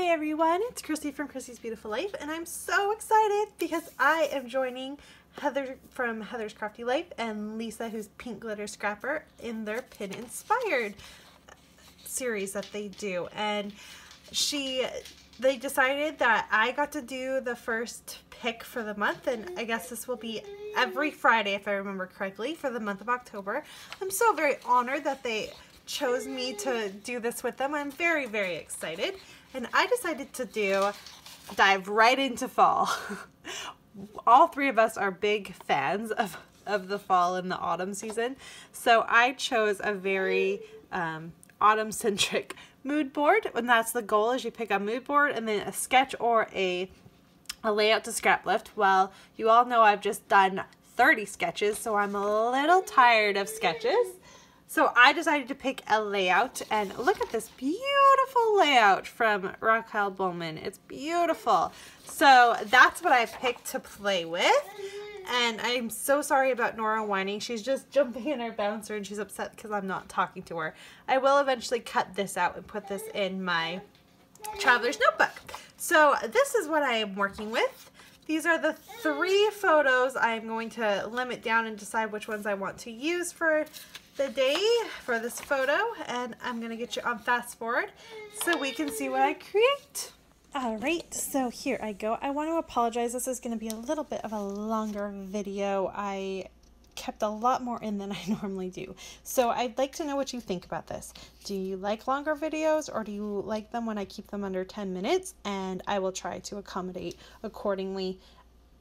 Hey everyone, it's Chrissy from Chrissy's Beautiful Life, and I'm so excited because I am joining Heather from Heather's Crafty Life and Lisa, who's Pink Glitter Scrapper, in their Pin Inspired series that they do. And they decided that I got to do the first pick for the month, and I guess this will be every Friday, if I remember correctly, for the month of October. I'm so very honored that they chose me to do this with them. I'm very, very excited. And I decided to dive right into fall. All three of us are big fans of the fall and the autumn season. So I chose a very autumn-centric mood board. And that's the goal, is you pick a mood board and then a sketch or a layout to scrap lift. Well, you all know I've just done 30 sketches, so I'm a little tired of sketches. So I decided to pick a layout, and look at this beautiful layout from Raquel Bowman. It's beautiful. So that's what I picked to play with. And I'm so sorry about Nora whining. She's just jumping in her bouncer and she's upset because I'm not talking to her. I will eventually cut this out and put this in my traveler's notebook. So this is what I am working with. These are the 3 photos I'm going to limit down and decide which ones I want to use for the day for this photo, and I'm gonna get you on fast forward so we can see what I create. Alright, so here I go. I want to apologize. This is going to be a little bit of a longer video. I kept a lot more in than I normally do. So I'd like to know what you think about this. Do you like longer videos, or do you like them when I keep them under 10 minutes? And I will try to accommodate accordingly.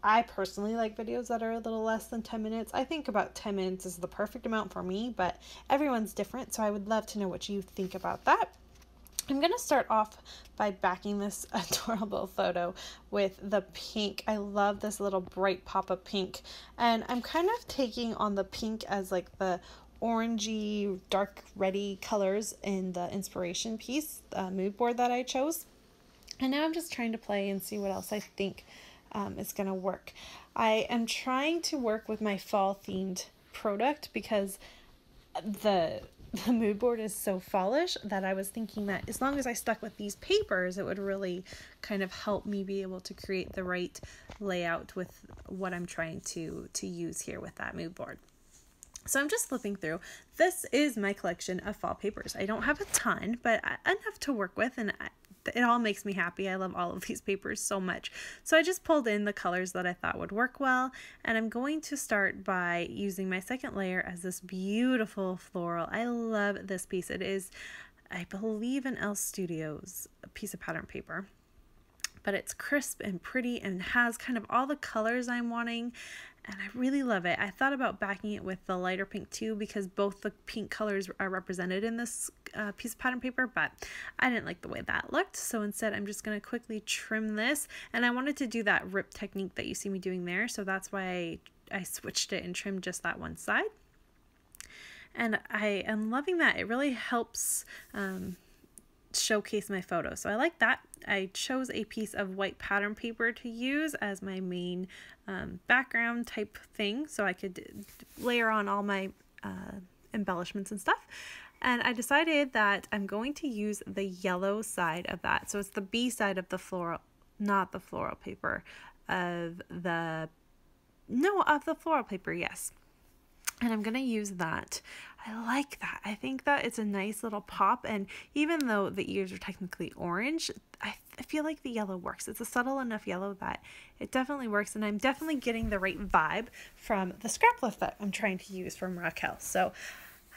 I personally like videos that are a little less than 10 minutes. I think about 10 minutes is the perfect amount for me, but everyone's different, so I would love to know what you think about that. I'm going to start off by backing this adorable photo with the pink. I love this little bright pop of pink, and I'm kind of taking on the pink as like the orangey, dark reddy colors in the inspiration piece, mood board that I chose. And now I'm just trying to play and see what else I think is going to work. I am trying to work with my fall themed product because the mood board is so fallish that I was thinking that as long as I stuck with these papers, it would really kind of help me be able to create the right layout with what I'm trying to use here with that mood board. So I'm just flipping through. This is my collection of fall papers. I don't have a ton, but enough to work with, and it all makes me happy. I love all of these papers so much. So I just pulled in the colors that I thought would work well, and I'm going to start by using my second layer as this beautiful floral. I love this piece. It is, I believe, an Elle Studios piece of pattern paper, but it's crisp and pretty and has kind of all the colors I'm wanting, and I really love it. I thought about backing it with the lighter pink too, because both the pink colors are represented in this piece of pattern paper, but I didn't like the way that looked, so instead I'm just going to quickly trim this, and I wanted to do that rip technique that you see me doing there, so that's why I switched it and trimmed just that one side. And I am loving that. It really helps showcase my photo, so I like that. I chose a piece of white pattern paper to use as my main background type thing, so I could layer on all my embellishments and stuff. And I decided that I'm going to use the yellow side of that, so it's the B side of the floral, not the floral paper, of the floral paper, yes. And I'm going to use that. I like that. I think that it's a nice little pop, and even though the ears are technically orange, I feel like the yellow works. It's a subtle enough yellow that it definitely works, and I'm definitely getting the right vibe from the scrap lift that I'm trying to use from Raquel. So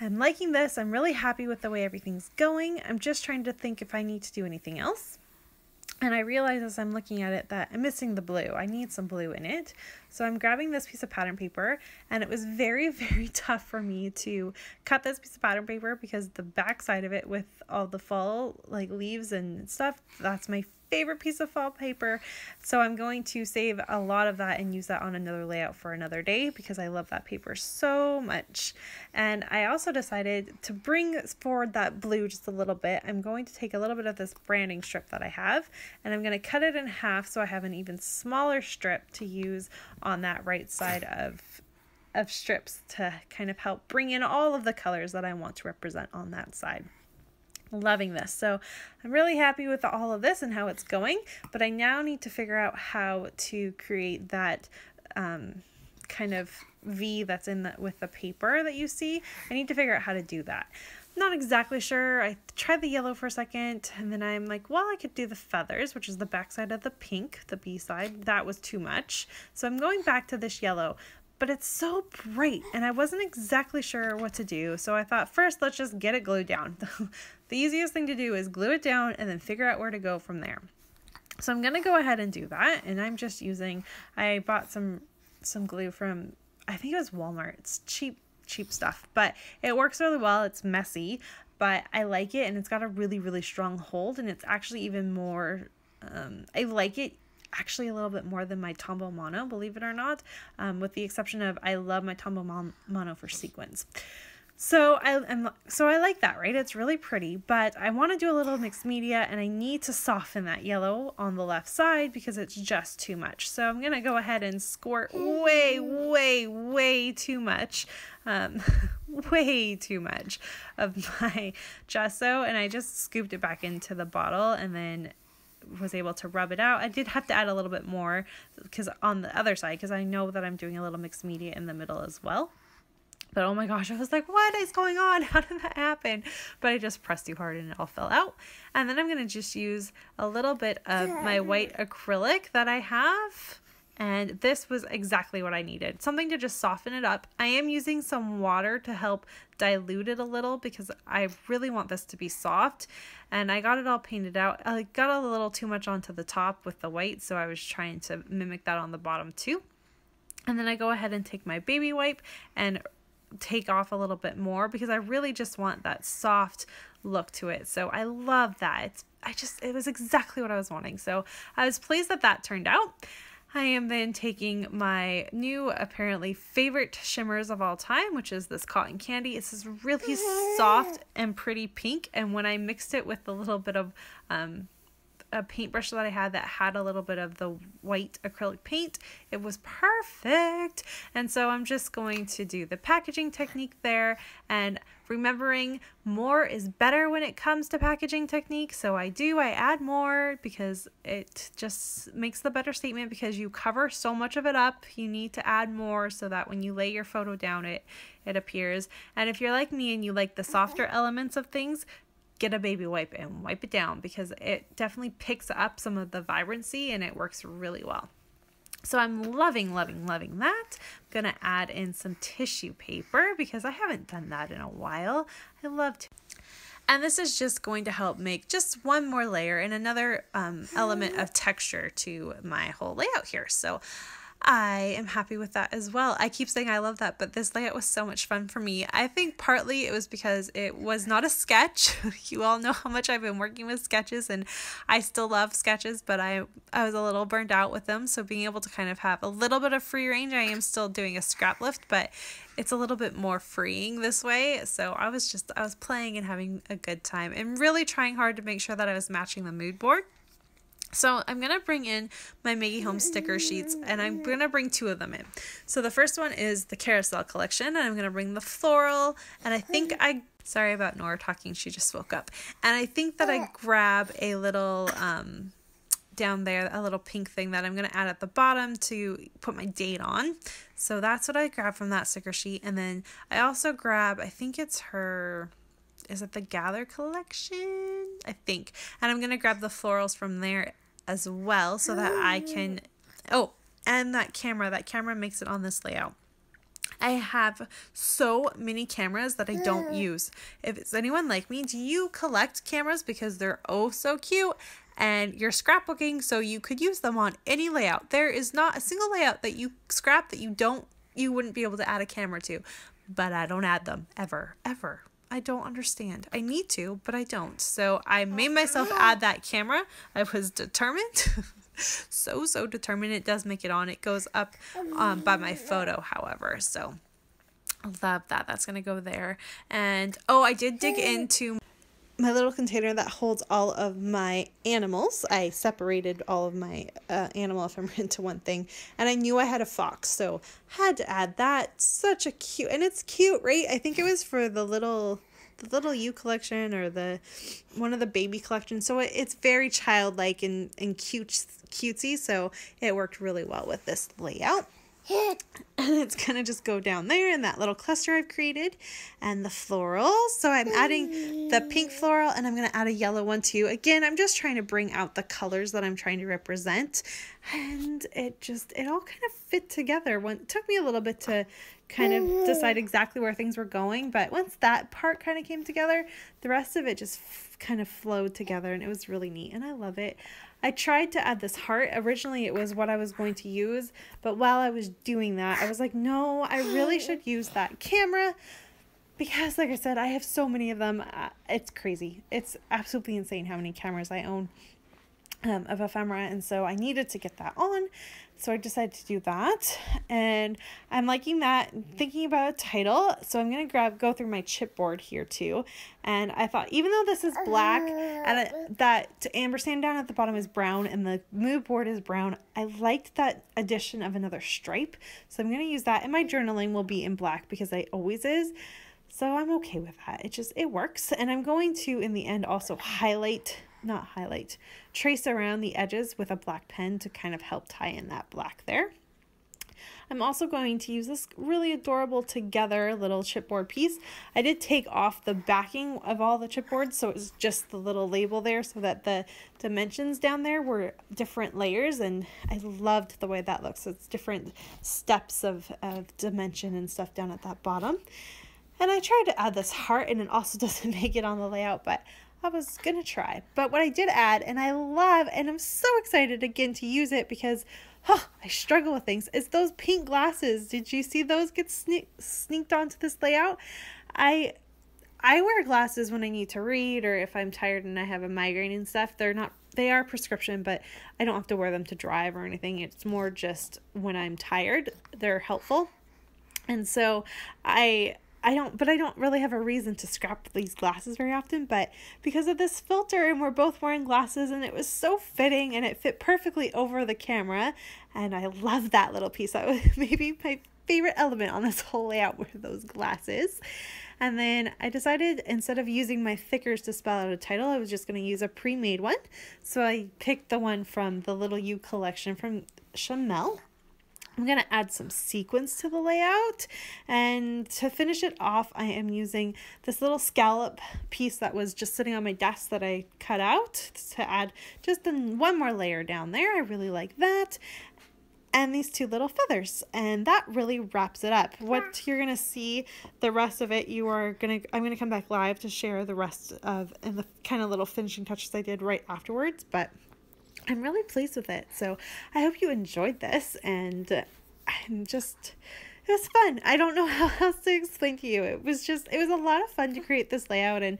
I'm liking this. I'm really happy with the way everything's going. I'm just trying to think if I need to do anything else. And I realize as I'm looking at it that I'm missing the blue. I need some blue in it. So I'm grabbing this piece of pattern paper, and it was very, very tough for me to cut this piece of pattern paper because the back side of it with all the fall like leaves and stuff, that's my favorite piece of fall paper. So I'm going to save a lot of that and use that on another layout for another day because I love that paper so much. And I also decided to bring forward that blue just a little bit. I'm going to take a little bit of this branding strip that I have, and I'm going to cut it in half so I have an even smaller strip to use on that right side of strips to kind of help bring in all of the colors that I want to represent on that side. Loving this. So I'm really happy with all of this and how it's going, but I now need to figure out how to create that kind of V that's with the paper that you see. I need to figure out how to do that. I'm not exactly sure. I tried the yellow for a second, and then I'm like, well, I could do the feathers, which is the back side of the pink, the B side. That was too much. So I'm going back to this yellow, but it's so bright and I wasn't exactly sure what to do. So I thought, first, let's just get it glued down. The easiest thing to do is glue it down and then figure out where to go from there. So I'm going to go ahead and do that. And I'm just using, I bought some glue from, I think it was Walmart. It's cheap stuff, but it works really well. It's messy, but I like it. And it's got a really, really strong hold. And it's actually even more, I like it actually a little bit more than my Tombow Mono, believe it or not, with the exception of I love my Tombow Mono for sequins. So I like that, right? It's really pretty, but I want to do a little mixed media and I need to soften that yellow on the left side because it's just too much. So I'm going to go ahead and squirt way, way, way too much, way too much of my gesso, and I just scooped it back into the bottle and then was able to rub it out. I did have to add a little bit more because on the other side, because I know that I'm doing a little mixed media in the middle as well. But oh my gosh, I was like, what is going on? How did that happen? But I just pressed too hard and it all fell out. And then I'm going to just use a little bit of my white acrylic that I have. And this was exactly what I needed. Something to just soften it up. I am using some water to help dilute it a little because I really want this to be soft. And I got it all painted out. I got a little too much onto the top with the white, so I was trying to mimic that on the bottom too. And then I go ahead and take my baby wipe and take off a little bit more because I really just want that soft look to it. So I love that. It was exactly what I was wanting. So I was pleased that that turned out. I am then taking my new apparently favorite shimmers of all time, which is this Cotton Candy. It's this really soft and pretty pink. And when I mixed it with a little bit of a paintbrush that I had that had a little bit of the white acrylic paint, it was perfect. And so I'm just going to do the packaging technique there, and remembering more is better when it comes to packaging technique. So I add more because it just makes the better statement, because you cover so much of it up. You need to add more so that when you lay your photo down, it appears. And if you're like me and you like the softer elements of things, get a baby wipe and wipe it down because it definitely picks up some of the vibrancy and it works really well. So I'm loving, loving, loving that. I'm going to add in some tissue paper because I haven't done that in a while. I love to. And this is just going to help make just one more layer and another element of texture to my whole layout here. So I am happy with that as well. I keep saying I love that, but this layout was so much fun for me. I think partly it was because it was not a sketch. You all know how much I've been working with sketches, and I still love sketches, but I was a little burned out with them. So being able to kind of have a little bit of free range, I am still doing a scrap lift, but it's a little bit more freeing this way. So I was playing and having a good time and really trying hard to make sure that I was matching the mood board. So I'm going to bring in my Maggie Home sticker sheets, and I'm going to bring two of them in. So the first one is the Carousel collection, and I'm going to bring the floral, and I think sorry about Nora talking, she just woke up. And I think that I grab a little, down there, a little pink thing that I'm going to add at the bottom to put my date on. So that's what I grab from that sticker sheet. And then I also grab, I think it's is it the Gather collection? I think. And I'm going to grab the florals from there as well so that I can, and that camera makes it on this layout. I have so many cameras that I don't use. If it's anyone like me, do you collect cameras because they're oh so cute and you're scrapbooking so you could use them on any layout? There is not a single layout that you scrap that you wouldn't be able to add a camera to, but I don't add them ever. I don't understand. I need to, but I don't. So I made myself add that camera. I was determined. so determined. It does make it on. It goes up by my photo, however. So I love that. That's going to go there. And I did dig into my little container that holds all of my animals. I separated all of my animal ephemera into one thing, and I knew I had a fox, so had to add that. Such a cute, and it's cute, right? I think it was for the the Little You collection or one of the baby collections. So it's very childlike and cutesy. So it worked really well with this layout. And it's going to just go down there in that little cluster I've created, and the florals. So I'm adding the pink floral, and I'm going to add a yellow one too. Again, I'm just trying to bring out the colors that I'm trying to represent, and it all kind of fit together. It took me a little bit to kind of decide exactly where things were going, but once that part kind of came together, the rest of it just kind of flowed together, and it was really neat, and I love it. I tried to add this heart. Originally, it was what I was going to use, but while I was doing that, I was like, no, I really should use that camera because, like I said, I have so many of them. It's crazy. It's absolutely insane how many cameras I own of ephemera, and so I needed to get that on. So I decided to do that, and I'm liking that, thinking about a title. So I'm going to go through my chipboard here too. And I thought, even though this is black and that amber sand down at the bottom is brown and the mood board is brown, I liked that addition of another stripe. So I'm going to use that, and my journaling will be in black because it always is. So I'm okay with that. It works. And I'm going to, in the end, also trace around the edges with a black pen to kind of help tie in that black there. I'm also going to use this really adorable together little chipboard piece. I did take off the backing of all the chipboards, so it was just the little label there so that the dimensions down there were different layers, and I loved the way that looks. So it's different steps of dimension and stuff down at that bottom. And I tried to add this heart, and it also doesn't make it on the layout, but I was going to try. But what I did add, and I love, and I'm so excited again to use it because I struggle with things, is those pink glasses. Did you see those get sneaked onto this layout? I wear glasses when I need to read or if I'm tired and I have a migraine and stuff. They are prescription, but I don't have to wear them to drive or anything. It's more just when I'm tired. They're helpful. And so I don't really have a reason to scrap these glasses very often, but because of this filter, and we're both wearing glasses, and it was so fitting, and it fit perfectly over the camera, and I love that little piece. That was maybe my favorite element on this whole layout were those glasses. And then I decided, instead of using my thickers to spell out a title, I was just going to use a pre-made one. So I picked the one from the Little You collection from Chanel. I'm going to add some sequins to the layout, and to finish it off, I am using this little scallop piece that was just sitting on my desk that I cut out to add just one more layer down there. I really like that. And these two little feathers, and that really wraps it up. What you're going to see, the rest of it, I'm going to come back live to share the rest of, and the kind of little finishing touches I did right afterwards, but I'm really pleased with it. So I hope you enjoyed this, and it was fun. I don't know how else to explain to you. It was a lot of fun to create this layout, and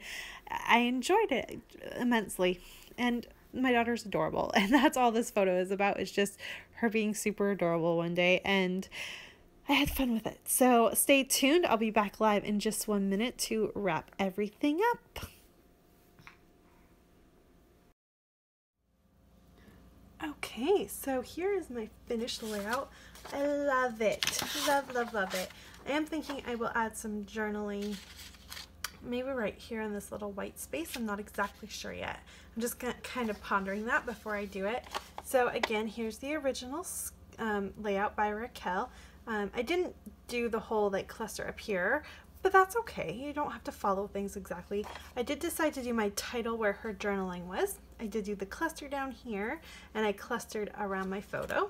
I enjoyed it immensely. And my daughter's adorable, and that's all this photo is about, is just her being super adorable one day, and I had fun with it. So stay tuned. I'll be back live in just 1 minute to wrap everything up. Okay, so here is my finished layout. I love it. Love it. I am thinking I will add some journaling, maybe right here in this little white space. I'm not exactly sure yet. I'm just kind of pondering that before I do it. So again, here's the original layout by Raquel. I didn't do the whole cluster up here, but that's okay. You don't have to follow things exactly. I did decide to do my title where her journaling was. I did do the cluster down here, and I clustered around my photo.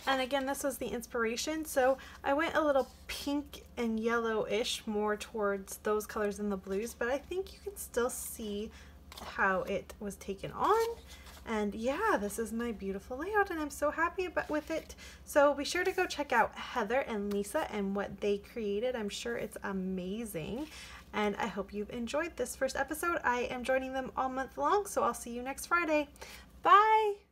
And again, this was the inspiration, so I went a little pink and yellowish more towards those colors than the blues, but I think you can still see how it was taken on. And yeah, this is my beautiful layout, and I'm so happy with it. So be sure to go check out Heather and Lisa and what they created. I'm sure it's amazing, and I hope you've enjoyed this first episode. I am joining them all month long, so I'll see you next Friday. Bye!